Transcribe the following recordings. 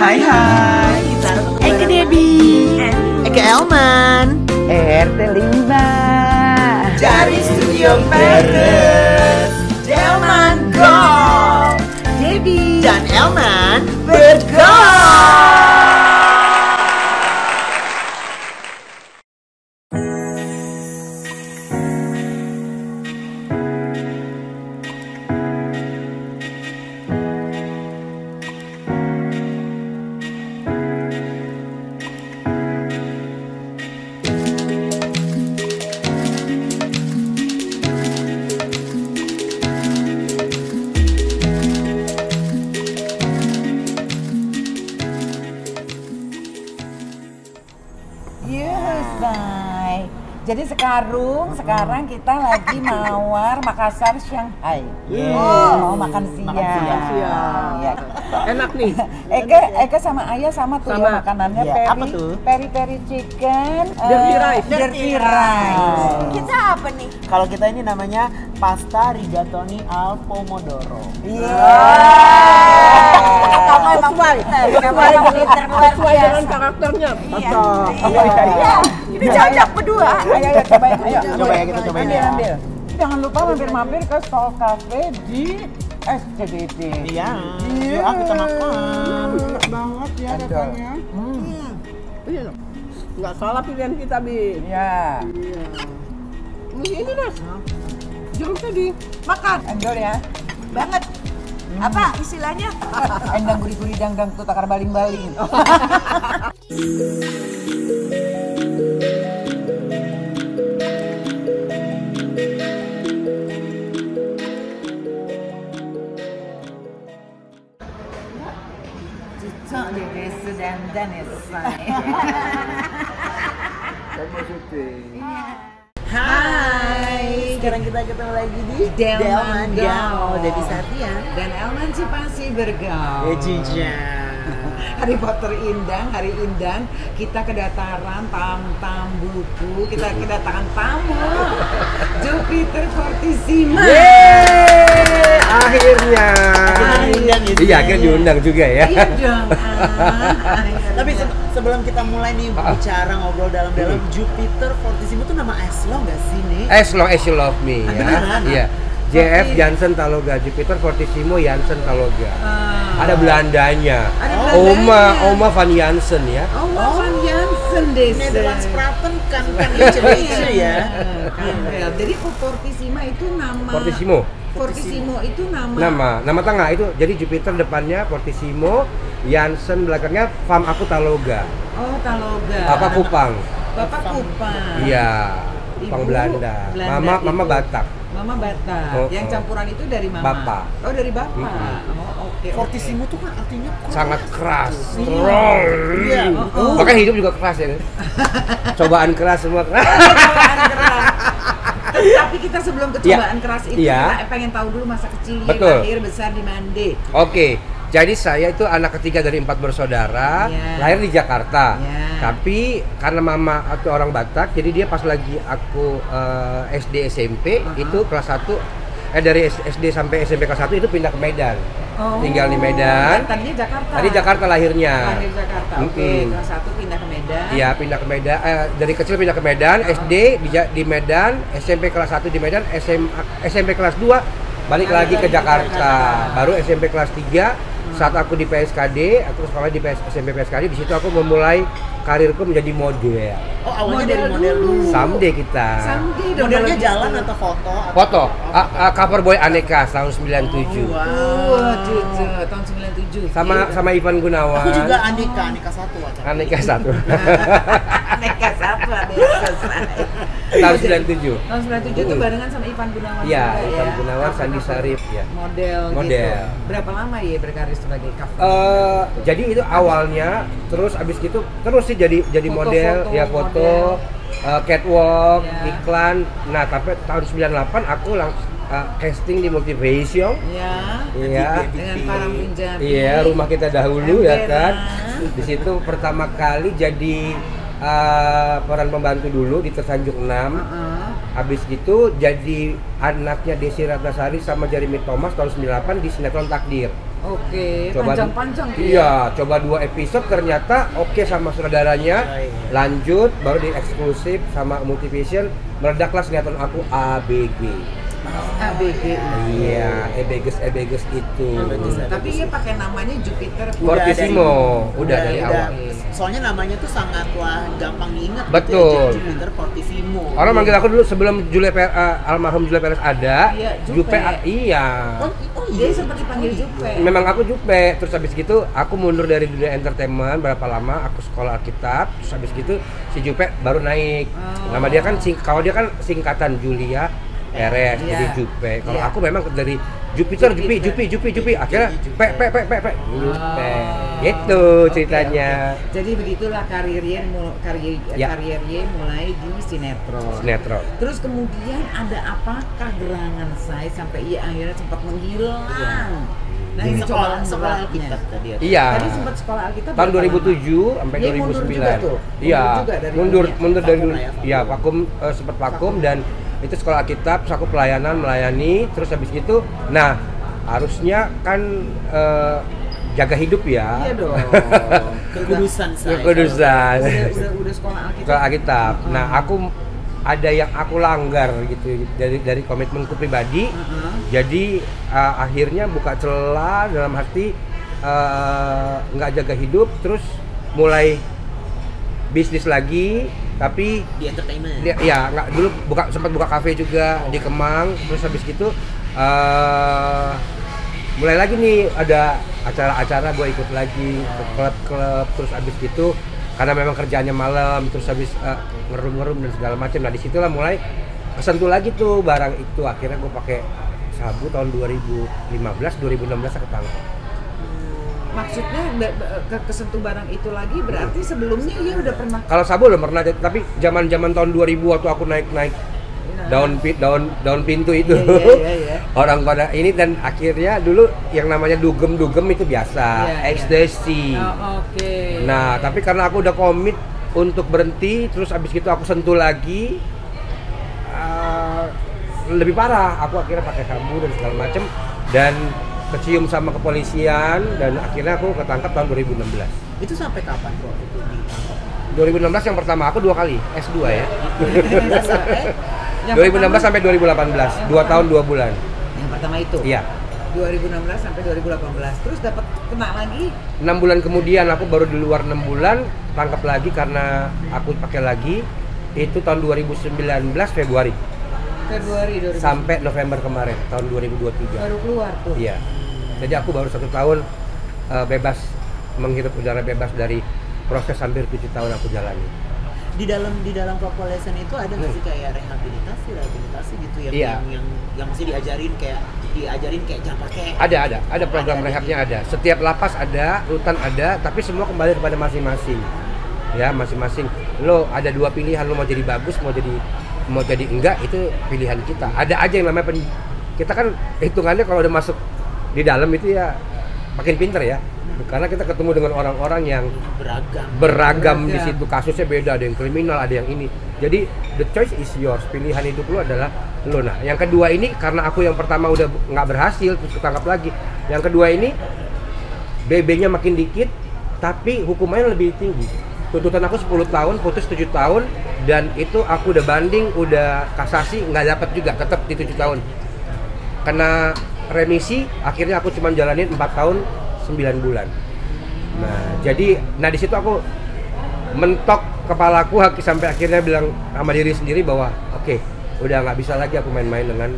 Hai, kita Eka Debbie, Eka Elman, RT 5 dari Studio Peres, Elman Go, Debbie dan Elman bergol. Jadi sekarang kita lagi mawar Makassar Shanghai. Mau makan siang. Ya. Enak nih. Eka sama Ayah sama tuh ya makanannya Apa tuh? peri chicken, Dirty rice. Kita apa nih? Kalau kita ini namanya pasta rigatoni al pomodoro. Kamu emang Sesuai dengan karakternya. Iya. Ini cocok berdua. Ayo cobain, ayo. Coba ya, kita cobain ya. Ambil. Jangan lupa mampir-mampir ke Stol Cafe di SCBD. Iya. Yuk, kita makan. Enak banget ya rasanya. Iya. Nggak salah pilihan kita, Bi. Iya. Ini Nas. Jeruk tadi. Makan. Endol ya. Banget. Apa istilahnya? Endang gurih-gurih dangdang tuh takar baling-baling. Cocok deh desu dandan ya saya. Saya mau syuting. Hai, sekarang kita ketemu lagi di Delman Gaul. Debbie Satya Dan Elman Cipasi bergaul. Cica. Hari Potter Indang, hari Indang, kita kedatangan tamu buku, kita kedatangan tamu Jupiter Fortissimo. Yeay, akhirnya. Iya, akhirnya diundang juga ya. Iya dong. Tapi sebelum kita mulai nih bicara ngobrol dalam-dalam, Jupiter Fortissimo tuh nama aslo nggak sih nih? As long as you love me ya. Beneran? Iya. JF Jansen Taloga, Jupiter Fortissimo Jansen Taloga. Ada Belandanya. Ada Belandanya. Oma van Jansen ya. Oma van Jansen deh. Nederlands praten kan lucu ya. Jadi Fortissimo itu nama. Fortissimo itu Nama tengah itu. Jadi Jupiter depannya Fortissimo, Jansen belakangnya Fam aku Taloga. Oh, Taloga. Bapak Kupang. Iya. Kupang Belanda. Mama Batak. Mama Batak. Yang campuran itu dari mama. Bapak. Oh, dari bapak. Oh, oke. Fortissimo tuh kan artinya keras. Sangat keras. Iya. Bahkan hidup juga keras ya. Cobaan keras semua keras. Cobaan keras. Tapi kita sebelum ke cobaan keras itu Iya. kita pengen tahu dulu masa kecilnya, Betul. lahir besar di Mande. Oke. Jadi saya itu anak ketiga dari 4 bersaudara, lahir di Jakarta. Tapi karena mama itu orang Batak, jadi dia pas lagi aku SD SMP itu kelas 1 dari SD sampai SMP kelas 1 itu pindah ke Medan. Tinggal di Medan. Tadinya Jakarta. Tadi Jakarta lahirnya. Lahir Jakarta. Oke, kelas 1 pindah ke Medan. Iya, pindah ke Medan. Dari kecil pindah ke Medan, SD di Medan, SMP kelas 1 di Medan, SMP kelas 2 balik lagi ke Jakarta. Baru SMP kelas 3 saat aku di PSKD, aku sekolah di SMP PSKD, di situ aku memulai karirku menjadi model. Oh, awalnya dari model dulu. Someday kita. Modelnya jalan atau foto? Foto. Cover boy Aneka tahun 97. Cucu, tahun 97. Sama Ivan Gunawan. Aku juga Aneka 1 Aneka 1. Aneka 1 ada tahun 97. Tahun 97 itu barengan sama Ivan Gunawan. Iya, juga, Ivan ya. Gunawan, Sandi Sarif ya. Model. Gitu. Berapa lama ya berkarir sebagai cover? Jadi itu awalnya, terus abis itu terus sih jadi model, ya foto, catwalk, iklan. Nah, tapi tahun 98 aku langsung casting di Multivision. Iya. Dengan Parang Punjabi. Iya, rumah kita dahulu ya kan. Di situ pertama kali jadi peran pembantu dulu di Tersanjung 6. Habis gitu jadi anaknya Desi Ratnasari sama Jeremy Thomas tahun 98 di sinetron Takdir. Oke, Coba panjang-panjang tuh ya. Iya, coba 2 episode ternyata oke sama saudaranya. Lanjut baru di eksklusif sama Multivision, meledaklah sinetron aku ABG. ABG. Iya, Ebeges itu. Tapi dia pakai namanya Jupiter Fortissimo, udah dari awal. Soalnya namanya tuh sangatlah gampang diingat. Betul. Gitu ya, Jupiter Fortissimo. Orang manggil aku dulu sebelum almarhum Julia Perez ada, Iya, Jupe. Iya. Oh Dia iya. sempat dipanggil Jupe. Memang aku Jupe, terus habis gitu aku mundur dari dunia entertainment berapa lama, aku sekolah Alkitab, terus habis gitu si Jupe baru naik. Nama dia kan kalau dia kan singkatan Julia Perez, Iya. jadi Jupe. Kalau Iya. aku memang dari Jupiter, Jupi, akhirnya Jupe. Gitu ceritanya. Oke. Jadi begitulah karirnya Ya. mulai di sinetron. Sinetron. Terus kemudian ada apakah gerangan saya sampai ia akhirnya sempat menghilang? Nah ini sekolah coba Alkitab tadi ya. Iya. Tadi sempat sekolah Alkitab Tahun berapa 2007 sampai Dia mundur 2009. juga tuh? Iya. Mundur juga dari Mundur dunia? dari Vakum lah ya, iya, vakum sempat vakum dan itu sekolah Alkitab, terus aku melayani, terus habis itu nah harusnya kan jaga hidup ya. Iya dong. Kekudusan saya. Kekudusan. Udah sekolah Alkitab. Sekolah Alkitab. Nah, aku ada yang aku langgar gitu dari komitmenku pribadi. Jadi akhirnya buka celah dalam arti nggak jaga hidup, terus mulai bisnis lagi, tapi Di entertainment. ya nggak dulu sempat buka kafe juga di Kemang, terus habis gitu mulai lagi nih ada acara-acara gue ikut lagi ke klub-klub, terus habis gitu karena memang kerjaannya malam, terus habis ngerum dan segala macam. Nah disitulah mulai kesentuh lagi tuh barang itu, akhirnya gue pakai sabu tahun 2016 aku ketangkep. Maksudnya kesentuh barang itu lagi berarti sebelumnya dia udah pernah. Kalau sabu belum pernah, tapi zaman tahun 2000 waktu aku naik daun pintu itu. Iya. Orang pada ini, dan akhirnya dulu yang namanya dugem itu biasa, ekstasi. Oke. Nah, tapi karena aku udah komit untuk berhenti, terus abis itu aku sentuh lagi, lebih parah. Aku akhirnya pakai sabu dan segala macem, dan kecium sama kepolisian, dan akhirnya aku ketangkap tahun 2016. Itu sampai kapan kok itu ditangkap? 2016 yang pertama aku 2 kali S2 ya. Yang 2016 pertama- sampai 2018, 2 tahun 2 bulan. Yang pertama itu. Iya. 2016 sampai 2018. Terus dapat kena lagi 6 bulan kemudian aku baru di luar 6 bulan tangkap lagi karena aku pakai lagi. Itu tahun 2019 Februari Februari 2019. sampai November kemarin tahun 2023. Baru keluar tuh. Iya. Jadi aku baru 1 tahun bebas, menghirup udara bebas dari proses hampir 7 tahun aku jalani. Di dalam kepolisian itu ada nggak sih kayak rehabilitasi gitu yang Iya. yang mesti diajarin kayak jangan pakai. Ada program rehabnya ada. Setiap lapas ada, rutan ada, tapi semua kembali kepada masing-masing. Ya, masing-masing. Lo ada 2 pilihan, lo mau jadi bagus, mau jadi enggak, itu pilihan kita. Ada aja yang namanya kita kan hitungannya kalau udah masuk di dalam itu ya makin pinter ya. Karena kita ketemu dengan orang-orang yang beragam di situ, kasusnya beda, ada yang kriminal, ada yang ini. Jadi the choice is yours, pilihan hidup lu adalah lu. Nah, yang kedua ini karena aku yang pertama udah nggak berhasil terus ketangkap lagi. Yang kedua ini BB-nya makin dikit tapi hukumannya lebih tinggi. Tuntutan aku 10 tahun, putus 7 tahun, dan itu aku udah banding, udah kasasi, nggak dapat juga, tetap di 7 tahun. Kena remisi, akhirnya aku cuma jalanin 4 tahun 9 bulan. Nah, jadi di situ aku mentok kepalaku sampai akhirnya bilang sama diri sendiri bahwa oke, udah nggak bisa lagi aku main-main dengan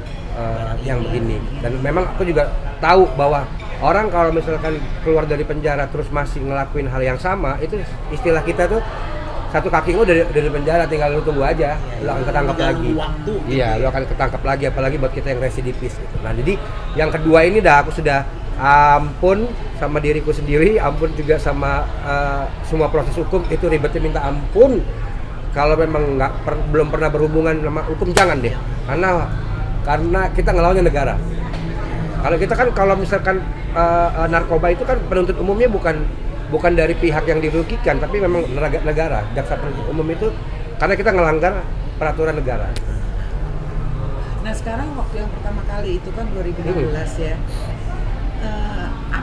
yang begini. Dan memang aku juga tahu bahwa orang kalau misalkan keluar dari penjara terus masih ngelakuin hal yang sama, itu istilah kita tuh satu kaki lu dari penjara, tinggal lu tunggu aja, lu akan ketangkap lagi. Iya, lu akan ketangkap lagi, apalagi buat kita yang residivis gitu. Nah, jadi yang kedua ini aku sudah ampun sama diriku sendiri, ampun juga sama semua proses hukum. Itu ribetnya minta ampun. Kalau memang belum pernah berhubungan sama hukum, jangan deh, karena kita ngelawannya negara. Kalau kita kan kalau misalkan narkoba itu kan penuntut umumnya bukan dari pihak yang dirugikan, tapi memang negara, jaksa penuntut umum itu, karena kita ngelanggar peraturan negara. Nah sekarang waktu yang pertama kali itu kan 2016 ya.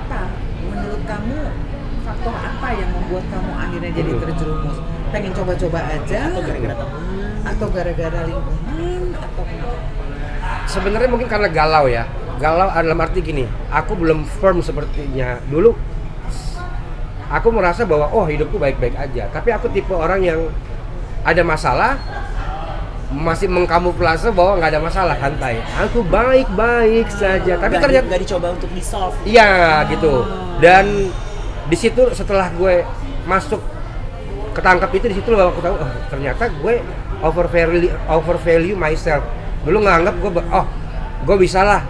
apa? Menurut kamu faktor apa yang membuat kamu akhirnya jadi terjerumus? Pengen coba-coba aja? Atau gara-gara teman? Atau gara-gara lingkungan? Atau kenapa? Sebenarnya mungkin karena galau ya. Galau dalam arti gini, aku belum firm sepertinya. Dulu aku merasa bahwa oh hidupku baik-baik aja. Tapi aku tipe orang yang ada masalah masih mengkamuflase bahwa nggak ada masalah, santai. Aku baik-baik saja. Tapi ternyata nggak dicoba untuk di solve. Iya gitu. Dan di situ setelah gue masuk ketangkap itu, di situ aku tahu oh, ternyata gue overvalue myself. Dulu nganggap gue bisa lah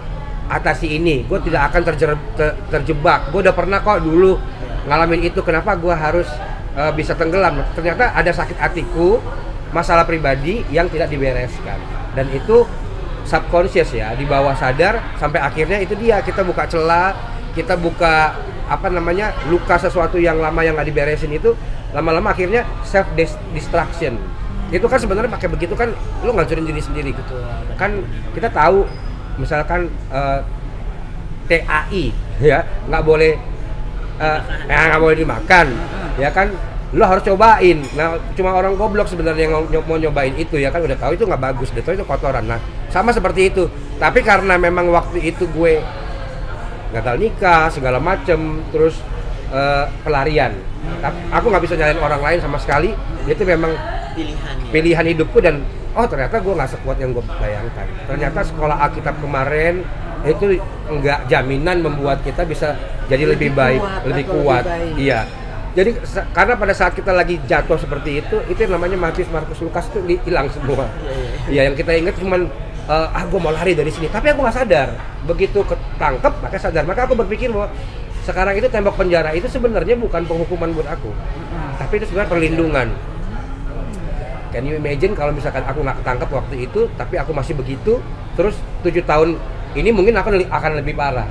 atasi ini. Gue tidak akan terjebak. Gue udah pernah kok dulu ngalamin itu. Kenapa gue harus bisa tenggelam? Ternyata ada sakit hatiku, masalah pribadi yang tidak dibereskan, dan itu subconscious ya, di bawah sadar, sampai akhirnya itu dia kita buka celah, kita buka luka sesuatu yang lama yang nggak diberesin, itu lama-lama akhirnya self destruction. Itu kan sebenarnya pakai begitu kan lu ngancurin diri sendiri gitu kan. Kita tahu misalkan TAI ya nggak boleh dimakan ya kan, lo harus cobain. Nah, cuma orang goblok sebenarnya yang mau nyobain itu ya kan, udah tahu itu nggak bagus, udah tahu itu kotoran. Nah, sama seperti itu. Tapi karena memang waktu itu gue gagal nikah segala macem, terus pelarian. Aku nggak bisa nyalain orang lain sama sekali. Itu memang pilihan hidupku, dan oh ternyata gue nggak sekuat yang gue bayangkan. Ternyata sekolah Alkitab kemarin itu nggak jaminan membuat kita bisa jadi lebih baik, lebih kuat. Iya. Jadi karena pada saat kita lagi jatuh seperti itu namanya Matius, Markus, Lukas itu hilang semua. Iya, yang kita ingat cuman gue mau lari dari sini, tapi aku nggak sadar. Begitu ketangkep, maka sadar. Maka aku berpikir bahwa sekarang itu tembok penjara itu sebenarnya bukan penghukuman buat aku, tapi itu sebenarnya perlindungan. Can you imagine kalau misalkan aku nggak ketangkep waktu itu, tapi aku masih begitu, terus 7 tahun ini mungkin aku akan lebih parah.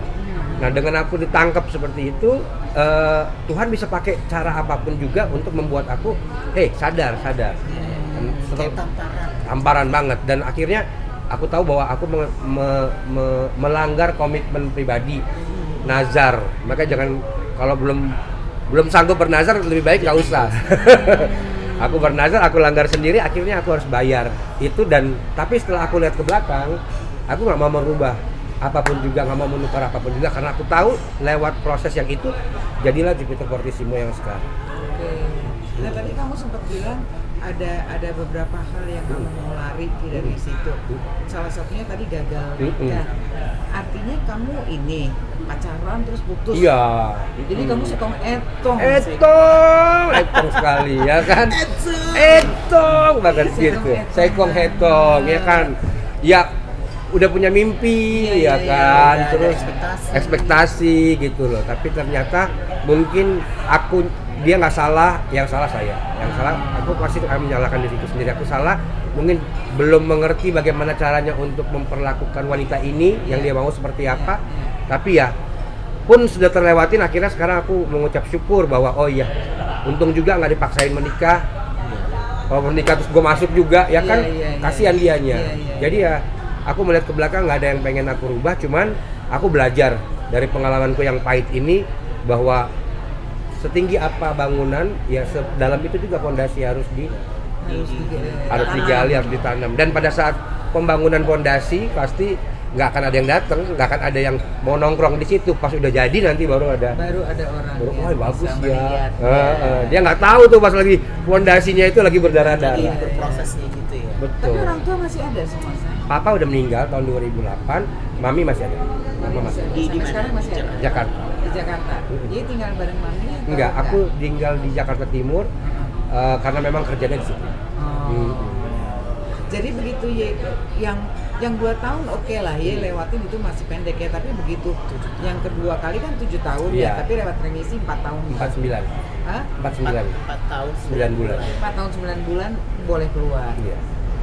Nah, dengan aku ditangkap seperti itu, Tuhan bisa pakai cara apapun juga untuk membuat aku, sadar. Tamparan banget. Dan akhirnya aku tahu bahwa aku melanggar komitmen pribadi, nazar. Maka jangan, kalau belum sanggup bernazar, lebih baik nggak usah. Aku bernazar, aku langgar sendiri, akhirnya aku harus bayar itu. Dan tapi setelah aku lihat ke belakang, aku nggak mau merubah apapun juga, nggak mau menukar apapun juga, karena aku tahu lewat proses yang itu jadilah Jupiter Fortissimo yang sekarang. Oke. Nah, tadi kamu sempat bilang ada beberapa hal yang kamu mau lari dari situ. Salah satunya tadi gagal nikah. Artinya kamu ini pacaran terus putus. Iya. Jadi kamu suka etong sekali ya kan. Etong banget gitu. Sekong hetong ya kan. Ya udah punya mimpi ya kan, terus ekspektasi gitu loh. Tapi ternyata mungkin dia nggak salah, yang salah saya. Yang salah aku pasti akan menyalahkan diriku sendiri. Aku salah, mungkin belum mengerti bagaimana caranya untuk memperlakukan wanita ini yang dia mau seperti apa. Tapi ya pun sudah terlewatin, akhirnya sekarang aku mengucap syukur bahwa oh iya, untung juga nggak dipaksain menikah. Kalau menikah terus gue masuk juga ya kan, kasihan dianya. Jadi ya aku melihat ke belakang, nggak ada yang pengen aku rubah, cuman aku belajar dari pengalamanku yang pahit ini bahwa setinggi apa bangunan, ya dalam itu juga fondasi harus digali, harus ditanam. Dan pada saat pembangunan fondasi pasti nggak akan ada yang datang, nggak akan ada yang mau nongkrong di situ. Pas udah jadi nanti baru ada orang. Wah bagus ya. Dia nggak tahu tuh pas lagi fondasinya itu lagi berdarah-darah. Lagi berprosesnya gitu ya. Betul. Tapi orang tua masih ada semua. Papa udah meninggal tahun 2008, Mami masih ada. Mama masih ada. Di sekarang masih ada. Jakarta. Di Jakarta. Jadi tinggal bareng Mami? Enggak, aku tinggal di Jakarta Timur karena memang kerjanya di situ. Jadi begitu ya, yang 2 tahun oke lah ya, lewatin itu masih pendek ya, tapi begitu yang kedua kali kan 7 tahun ya, tapi lewat remisi 4 tahun. 49. Hah? 49. 4 tahun 9 bulan. 4 tahun 9 bulan boleh keluar. Iya.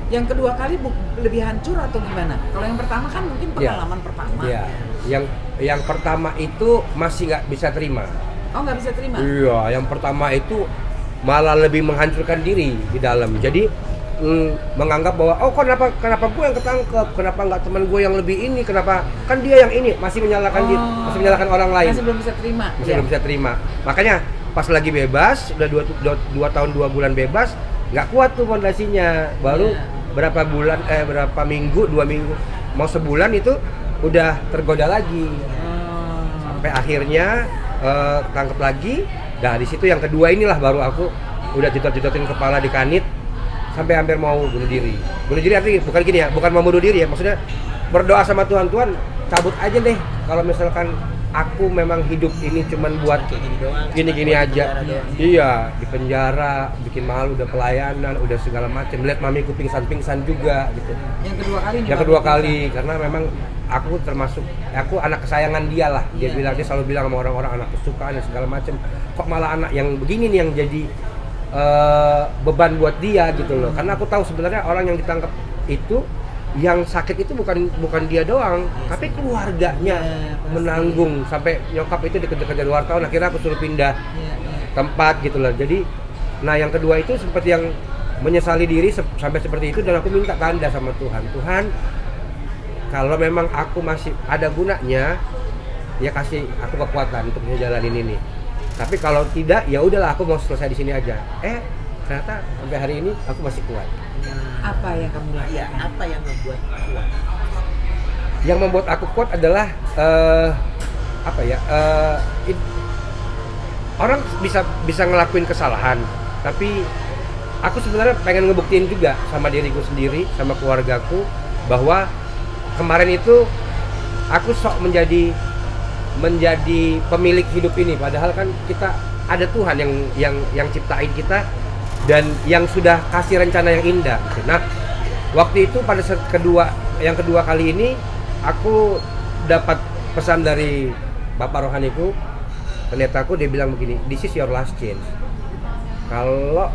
Yang kedua kali lebih hancur atau gimana? Kalau yang pertama kan mungkin pengalaman pertama. Iya. Yang pertama itu masih nggak bisa terima. Oh, nggak bisa terima? Iya, yang pertama itu malah lebih menghancurkan diri di dalam. Jadi menganggap bahwa oh kenapa gue yang ketangkep, kenapa nggak teman gue yang lebih ini, kenapa kan dia yang ini, masih menyalahkan masih menyalahkan orang lain, masih belum bisa terima, belum bisa terima. Makanya pas lagi bebas, udah 2 tahun 2 bulan bebas, nggak kuat tuh fondasinya, baru berapa minggu, 2 minggu, mau sebulan itu udah tergoda lagi, sampai akhirnya tangkep lagi. Nah di situ yang kedua inilah baru aku udah jodot-jodotin kepala di kanit sampai hampir mau bunuh diri. Bunuh diri artinya bukan gini ya, bukan mau bunuh diri ya, maksudnya berdoa sama Tuhan, cabut aja deh kalau misalkan aku memang hidup ini cuman buat gini aja. Iya, di penjara, bikin malu, udah pelayanan, udah segala macam. Lihat mamiku pingsan juga gitu. Yang kedua kali karena memang aku aku anak kesayangan dia lah. Dia selalu bilang sama orang-orang anak kesukaan dan segala macam. Kok malah anak yang begini nih yang jadi beban buat dia gitu loh. Karena aku tahu sebenarnya orang yang ditangkap itu yang sakit itu bukan dia doang, tapi keluarganya menanggung. Sampai nyokap itu dikejar-kejar wartawan, akhirnya aku suruh pindah tempat gitu loh. Jadi yang kedua itu seperti yang menyesali diri sampai seperti itu, dan aku minta tanda sama Tuhan, kalau memang aku masih ada gunanya ya kasih aku kekuatan untuk ngejalanin ini. Tapi kalau tidak ya udahlah, aku mau selesai di sini aja. Ternyata sampai hari ini aku masih kuat. Apa yang kamu lakukan? Ya, apa yang membuat kuat? Yang membuat aku kuat adalah orang bisa ngelakuin kesalahan, tapi aku sebenarnya pengen ngebuktiin juga sama diriku sendiri, sama keluargaku, bahwa kemarin itu aku sok menjadi pemilik hidup ini, padahal kan kita ada Tuhan yang ciptain kita dan yang sudah kasih rencana yang indah. Nah, waktu itu pada yang kedua kali ini aku dapat pesan dari Bapak rohaniku, pendetaku. Dia bilang begini, this is your last chance. Kalau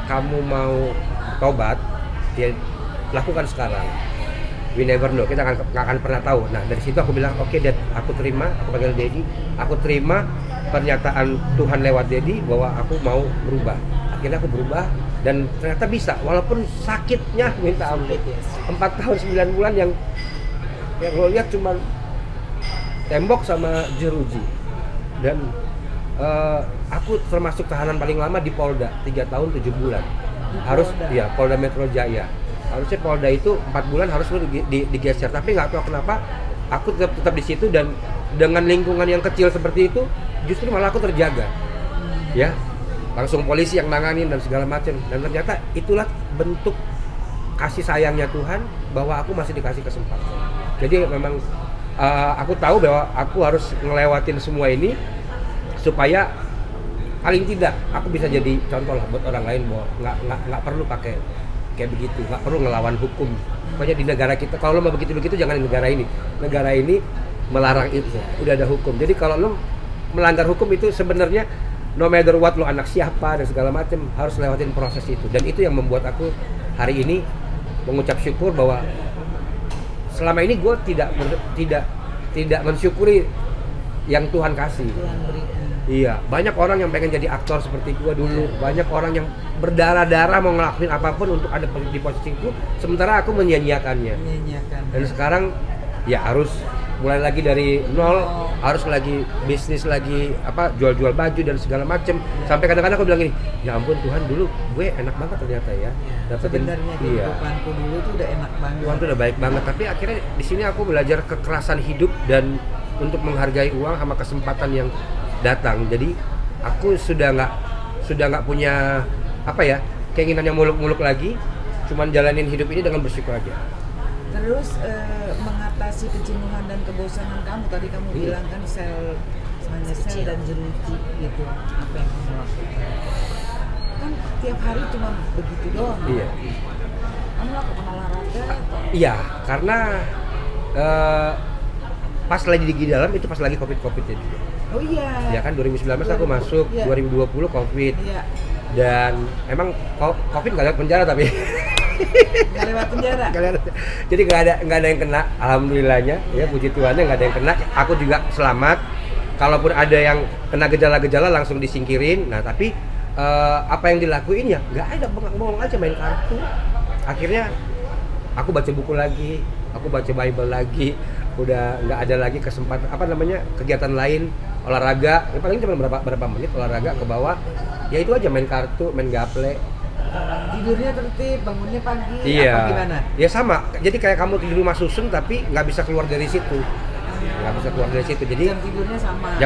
kamu mau tobat, ya lakukan sekarang. We never know, kita nggak akan pernah tahu. Nah dari situ aku bilang oke, Dad, aku terima, aku panggil Daddy, aku terima pernyataan Tuhan lewat Daddy bahwa aku mau berubah. Akhirnya aku berubah dan ternyata bisa, walaupun sakitnya minta ampun. 4 tahun 9 bulan yang lo lihat cuma tembok sama jeruji. Dan aku termasuk tahanan paling lama di Polda, 3 tahun 7 bulan. Polda Metro Jaya. Harusnya Polda itu 4 bulan harus digeser, tapi nggak tahu kenapa aku tetap di situ, dan dengan lingkungan yang kecil seperti itu justru malah aku terjaga. Ya, langsung polisi yang nanganin dan segala macam, dan ternyata itulah bentuk kasih sayangnya Tuhan bahwa aku masih dikasih kesempatan. Jadi memang aku tahu bahwa aku harus ngelewatin semua ini supaya paling tidak aku bisa jadi contoh lah buat orang lain, bahwa nggak perlu pakai kayak begitu, nggak perlu ngelawan hukum. Pokoknya di negara kita kalau lo mau begitu jangan di negara ini melarang itu, udah ada hukum. Jadi kalau lo melanggar hukum itu sebenarnya no matter what, lo anak siapa dan segala macam, harus lewatin proses itu. Dan itu yang membuat aku hari ini mengucap syukur bahwa selama ini gue tidak mensyukuri yang Tuhan kasih. Iya, banyak orang yang pengen jadi aktor seperti gue dulu. Banyak orang yang berdarah-darah mau ngelakuin apapun untuk ada di posisi itu, sementara aku menyia-nyiakannya. Dan sekarang ya harus mulai lagi dari nol, harus lagi bisnis lagi, jual-jual baju dan segala macem. Sampai kadang-kadang aku bilang gini, ya ampun Tuhan, dulu gue enak banget ternyata ya. Sebenarnya kehidupanku dulu tuh udah enak banget. Tuhan tuh udah baik banget, tapi akhirnya di sini aku belajar kekerasan hidup dan untuk menghargai uang sama kesempatan yang datang. Jadi aku sudah nggak punya keinginan yang muluk-muluk lagi, cuman jalanin hidup ini dengan bersyukur aja. Terus mengatasi kejenuhan dan kebosanan kamu, tadi kamu bilang kan sel dan jeruji gitu, apa yang kamu lakukan? Kan tiap hari cuma begitu doang. Iya. Kamu lakukan olahraga atau? Iya, karena pas lagi di dalam itu pas lagi covid ya juga. Oh iya. Ya kan 2019 aku masuk, 2020 Covid. Iya. Dan emang Covid nggak lewat penjara tapi. Nggak lewat penjara. Jadi nggak ada yang kena, alhamdulillahnya. Ya puji Tuhannya nggak ada yang kena. Aku juga selamat. Kalaupun ada yang kena gejala-gejala langsung disingkirin. Nah tapi apa yang dilakuin ya nggak ada, bengong aja main kartu. akhirnya aku baca buku lagi, aku baca Bible lagi, udah nggak ada lagi kesempatan kegiatan lain, olahraga, ya paling cuma berapa menit olahraga ke bawah, ya itu aja, main kartu, main gaple. Tidurnya tertib, bangunnya pagi, Iya. apa gimana? Ya sama, jadi kayak kamu di rumah susun tapi nggak bisa keluar dari situ. Nggak bisa keluar dari situ, jadi Jam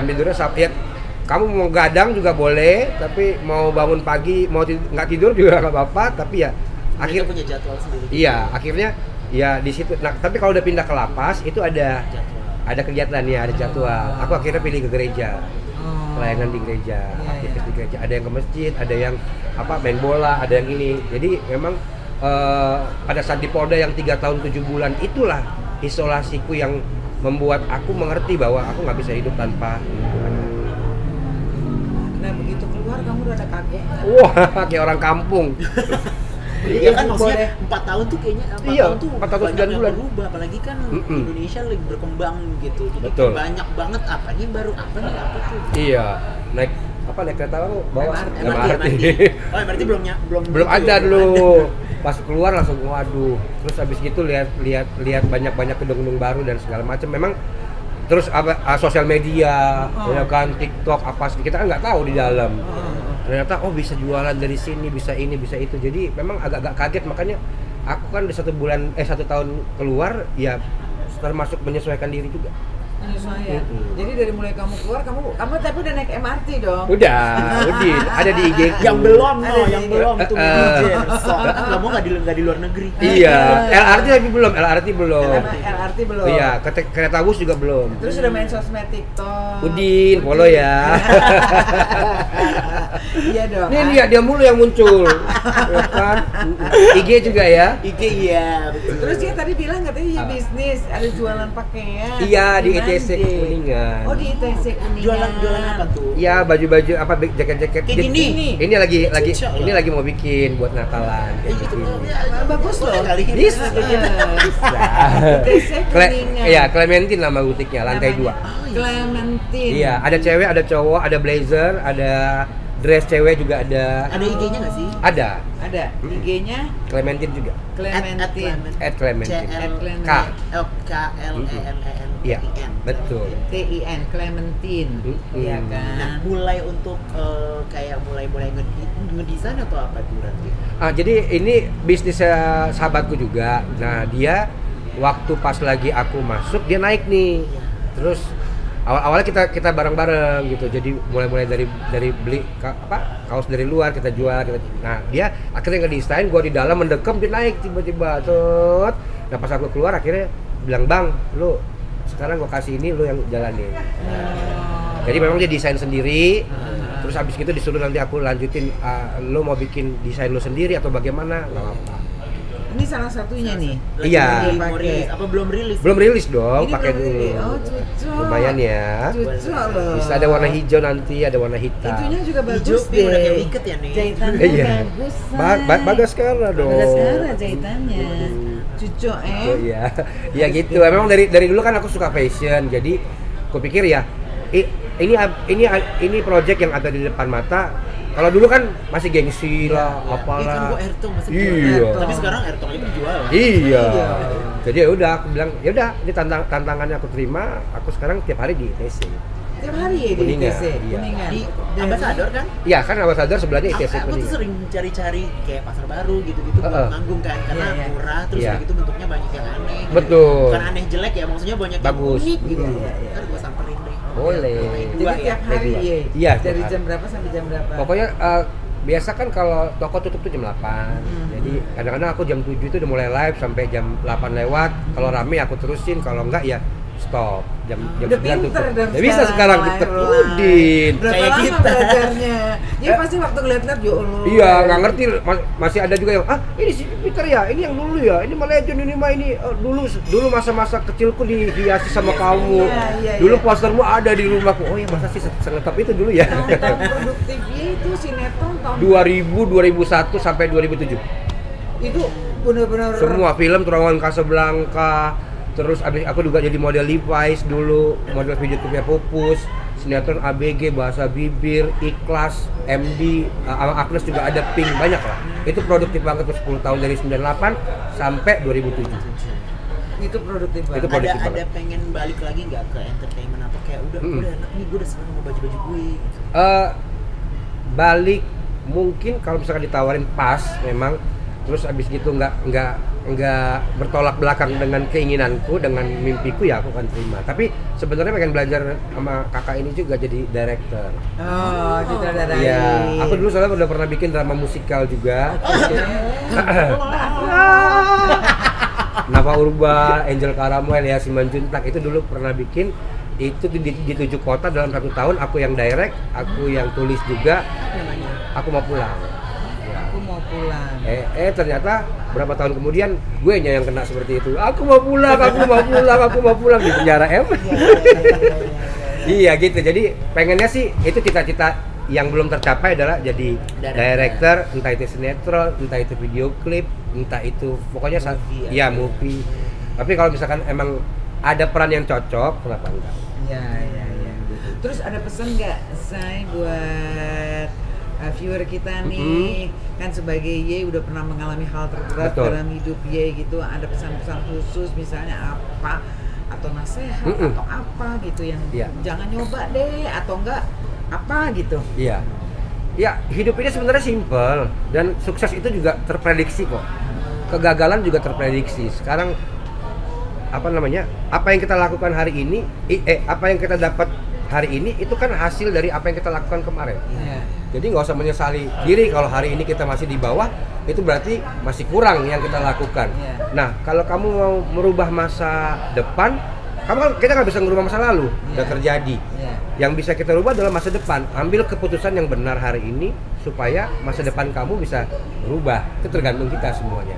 tidurnya sama. ya kamu mau gadang juga boleh, tapi mau bangun pagi, mau nggak tidur juga nggak apa-apa, tapi ya Akhirnya punya jadwal sendiri. iya, akhirnya ya di situ. Nah, tapi kalau udah pindah ke lapas itu ada kegiatan ya, ada jadwal. Aku akhirnya pilih ke gereja. Pelayanan di gereja, aktivis di gereja. Ada yang ke masjid, ada yang main bola, ada yang ini. Jadi memang pada saat di Polda yang 3 tahun 7 bulan itulah isolasiku yang membuat aku mengerti bahwa aku nggak bisa hidup tanpa lingkungan. Nah begitu keluar kamu udah ada kaget. Wah, kayak orang kampung. Iya kan, maksudnya 4 tahun tuh kayaknya 4 tahun tuh 4 tahun 9 bulan berubah, apalagi kan Indonesia lagi berkembang gitu. Jadi Betul. banyak banget apa tuh. Iya, naik kereta bawa MRT. Oh, MRT belum ada dulu. Pas keluar langsung waduh. Terus habis gitu lihat banyak gedung-gedung baru dan segala macam. Memang terus sosial media, ya kan, TikTok kita kan nggak tahu di dalam. Ternyata bisa jualan dari sini, bisa ini, bisa itu. Jadi memang agak kaget, makanya aku kan di 1 tahun keluar ya termasuk menyesuaikan diri juga. Menyesuaikan. Jadi dari mulai kamu keluar kamu tapi udah naik MRT dong. Udah ada di IG. Yang belum tuh manajer. Soalnya kan kamu nggak di luar negeri. Iya, LRT belum. LRT belum. Iya, kereta bus juga belum. Terus udah main sosmed, TikTok. Udin, follow ya. Iya dong. Ini lihat dia mulu yang muncul. Ya kan? IG juga ya. IG iya, betul. Terus dia tadi bilang katanya bisnis, ada jualan pakaian. Iya, di Gimana, ITC Kuningan. Oh, di ITC Kuningan. Jualan apa tuh? Iya, baju-baju jaket-jaket. Kayak gini. Ini lagi mau bikin buat Natalan kayak Gitu. gini. Bagus loh. Kali ini. Bisa. ITC Kuningan. Iya, Clementine nama butiknya, lantai 2. Clementine. Iya, ada cewek, ada cowok, ada blazer, ada dress cewek juga ada. Ada IG-nya nggak sih? Ada. IG-nya Clementine juga. Clementine. @Clementine. Clementine. Iya, betul. TIN Clementine. Iya kan. Nah, mulai untuk mulai ngedesain atau apa tuh berarti? Jadi ini bisnisnya sahabatku juga. Nah, dia waktu pas lagi aku masuk dia naik nih. Terus awalnya kita bareng-bareng gitu. Jadi mulai dari beli kaos dari luar kita jual. Nah, dia akhirnya ngedesain, gua di dalam mendekem, dia naik tiba-tiba. Nah, pas aku keluar akhirnya bilang, "Bang, lu sekarang gua kasih ini, lu yang jalanin." Jadi memang dia desain sendiri. Terus habis gitu disuruh nanti aku lanjutin, lu mau bikin desain lu sendiri atau bagaimana? Enggak apa-apa. Ini salah satunya nih. Iya. Mau rilis apa belum rilis? Belum rilis dong, Ini pakai belum dulu. rilis. Oh, cocok. Lumayan ya. Cocok loh. Bisa ada warna hijau nanti, ada warna hitam. Itunya juga bagus Hijau, deh. udah kayak iket ya nih. Jahitannya Iya. bagus. Bagaskara dong. Bagaskara jahitannya. Cocok Oh iya. Ya gitu. Memang dari dulu kan aku suka fashion. Jadi aku pikir ya ini project yang ada di depan mata. Kalau dulu kan masih gengsi lah, apalah. Kan gua Airtong masih Iya. Tapi sekarang Airtong itu dijual. Iya. Jadi ya udah aku bilang, ya udah ini tantangannya aku terima. Aku sekarang tiap hari di ITC. Tiap hari ya di Kuningan, ITC. iya. Kuningan. Di Ambasador kan? Iya kan ambasador sebelahnya ITC Aku tuh Kuningan. sering cari-cari kayak pasar baru gitu-gitu buat manggung kan, karena Iya. murah, terus Iya. udah gitu bentuknya banyak yang aneh. Betul. Bukan aneh jelek ya, maksudnya banyak Bagus. yang unik gitu. Iya. Ntar gua samperin deh. Boleh. Dua Jadi ya? tiap hari ya. Iya, tiap Dari hari. jam berapa sampai jam berapa? Pokoknya biasa kan kalau toko tutup tuh jam 8. Jadi kadang-kadang aku jam 7 itu udah mulai live sampai jam 8 lewat. Kalau rame aku terusin, kalau enggak ya stop. Jam Udah 9 tutup. pinter dong Ya bisa sekarang kita Udin. Berapa Kayak lama kita. belajarnya? Dia pasti waktu ngeliat-ngeliat, ya Allah. Iya, nggak ngerti. Masih ada juga yang ini si Peter ya, ini yang dulu ya, ini mah legend, ini mah ini dulu masa-masa kecilku dihiasi sama kamu. Iya, Dulu iya. postermu ada di rumahku. Oh ya, masa sih sengetap itu dulu ya. Tahun produktifnya itu sinetron tahun 2001 sampai 2007. itu benar-benar Semua film Terowongan Casablanca, Terus abis aku juga jadi model Levi's dulu, model video klipnya Pupus, sinetron ABG, Bahasa Bibir, Ikhlas, MD, sama Agnes juga ada Pink, banyak lah. Itu produktif banget tuh 10 tahun dari 98 sampai 2007. Itu produktif banget. Itu produktif ada banget. pengen balik lagi nggak ke entertainment atau kayak udah enak nih, gue udah seneng sama baju-baju gue gitu. Balik mungkin kalau misalkan ditawarin pas memang, terus abis gitu nggak bertolak belakang dengan keinginanku, dengan mimpiku, ya aku akan terima. Tapi sebenarnya pengen belajar sama kakak ini juga jadi director. Oh, sutradara. Iya, aku dulu soalnya udah pernah bikin drama musikal juga. Nava Urba, Angel Karamuel, ya Simanjuntak itu dulu pernah bikin. Itu di 7 kota dalam 1 tahun, aku yang direct, aku yang tulis juga. Aku mau pulang. Aku mau pulang. Ternyata berapa tahun kemudian gue yang kena seperti itu. Aku mau pulang di penjara Iya gitu. Jadi pengennya sih itu cita-cita yang belum tercapai adalah jadi director, entah itu sinetron, entah itu video klip, entah itu pokoknya movie. Tapi kalau misalkan emang ada peran yang cocok, kenapa enggak? Ya. Terus ada pesan nggak, Say, buat viewer kita nih, kan sebagai Ye udah pernah mengalami hal terberat dalam hidup Ye gitu, ada pesan-pesan khusus misalnya apa, atau nasihat atau apa gitu yang jangan nyoba deh, atau enggak apa gitu. Iya. Ya, hidup ini sebenarnya simpel dan sukses itu juga terprediksi kok. Kegagalan juga terprediksi. Sekarang apa yang kita lakukan hari ini, apa yang kita dapat hari ini itu kan hasil dari apa yang kita lakukan kemarin. Jadi nggak usah menyesali diri kalau hari ini kita masih di bawah, itu berarti masih kurang yang kita lakukan. Nah, kalau kamu mau merubah masa depan, kita nggak bisa merubah masa lalu, udah terjadi. Yang bisa kita rubah adalah masa depan. Ambil keputusan yang benar hari ini supaya masa depan kamu bisa berubah. Itu tergantung kita semuanya.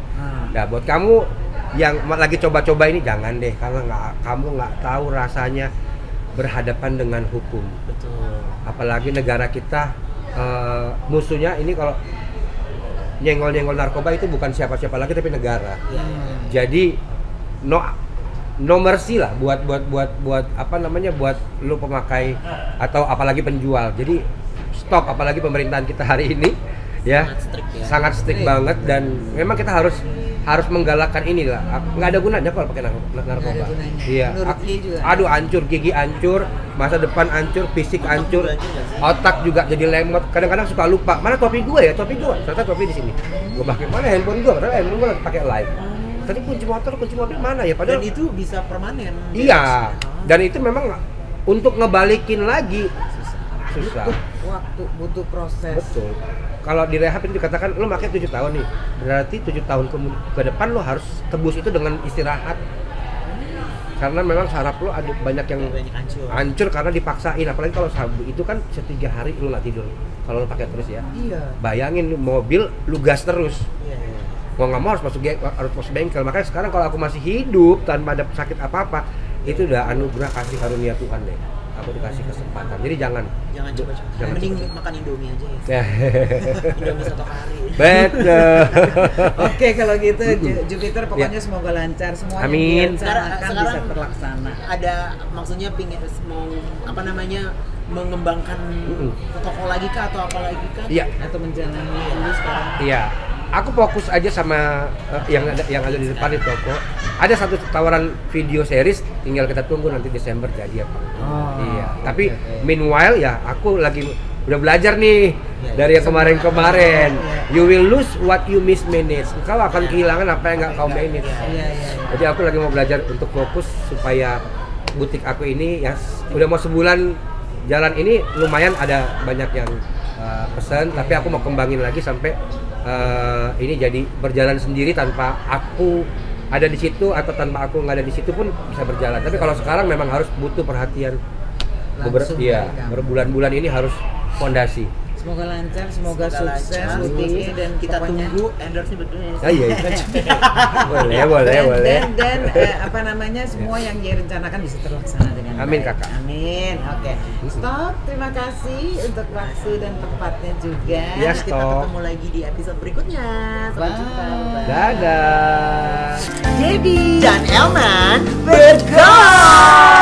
Nah, buat kamu yang lagi coba-coba ini jangan deh, karena kamu nggak tahu rasanya berhadapan dengan hukum. Betul. Apalagi negara kita musuhnya ini kalau nyenggol-nyenggol narkoba itu bukan siapa-siapa lagi tapi negara. Jadi no mercy lah buat buat lu pemakai atau apalagi penjual. Jadi stop, apalagi pemerintahan kita hari ini ya sangat strict banget, dan memang kita harus menggalakkan inilah. Nggak ada gunanya kalau pakai narkoba. Iya. Aduh, hancur, gigi hancur, masa depan hancur, fisik hancur, otak juga jadi lemot. Kadang-kadang suka lupa, mana topi gue ya? Ternyata topi di sini. Gue pakai mana handphone gue? Padahal handphone gue lagi pakai live. Tadi kunci mobil mana ya? Padahal dan itu bisa permanen. Iya. Dan itu memang untuk ngebalikin lagi susah. Butuh proses. Betul. Kalau di rehab itu dikatakan lo makin 7 tahun nih, berarti 7 tahun ke depan lo harus tebus itu dengan istirahat. Karena memang saraf lo ada banyak yang hancur karena dipaksain. Apalagi kalau sabu itu kan 3 hari lo nggak tidur kalau lo pakai terus ya. Iya. Bayangin mobil lu gas terus. Mau nggak mau harus masuk bengkel. Makanya sekarang kalau aku masih hidup tanpa ada sakit apa-apa, itu udah anugerah kasih karunia Tuhan deh. Aku dikasih kesempatan. Jadi jangan coba-coba. Mending makan Indomie aja ya. Indomie 1 hari. Betul. Oke, kalau gitu Jupiter pokoknya semoga lancar semuanya. Amin. Sekarang bisa terlaksana. Ada maksudnya mau mengembangkan toko lagi kah atau apa lagi kah? Iya. Atau menjalani dulu sekarang? Iya. Aku fokus aja sama yang ada di depan di toko. Ada satu tawaran video series, tinggal kita tunggu nanti Desember jadi apa. Iya. Tapi meanwhile ya aku lagi udah belajar nih dari yang kemarin-kemarin. You will lose what you mismanage. Kau akan kehilangan apa yang nggak kau manage. Jadi aku lagi mau belajar untuk fokus supaya butik aku ini ya udah mau sebulan jalan ini lumayan ada banyak yang pesan, tapi aku mau kembangin lagi sampai ini jadi berjalan sendiri tanpa aku ada di situ atau tanpa aku nggak ada di situ pun bisa berjalan. Tapi kalau sekarang memang harus butuh perhatian berbulan-bulan ini harus fondasi. Semoga lancar, semoga sukses butiknya dan kita pokoknya tunggu endorse-nya berdua. Iya. boleh. Dan apa namanya semua yang direncanakan bisa terlaksana dengan Amin, baik. Kakak. Amin. Oke. Stop. Terima kasih untuk waktu dan tempatnya juga. Yes. Kita ketemu lagi di episode berikutnya. Sampai jumpa. Bye. Dadah. Debbie dan Elman bergol.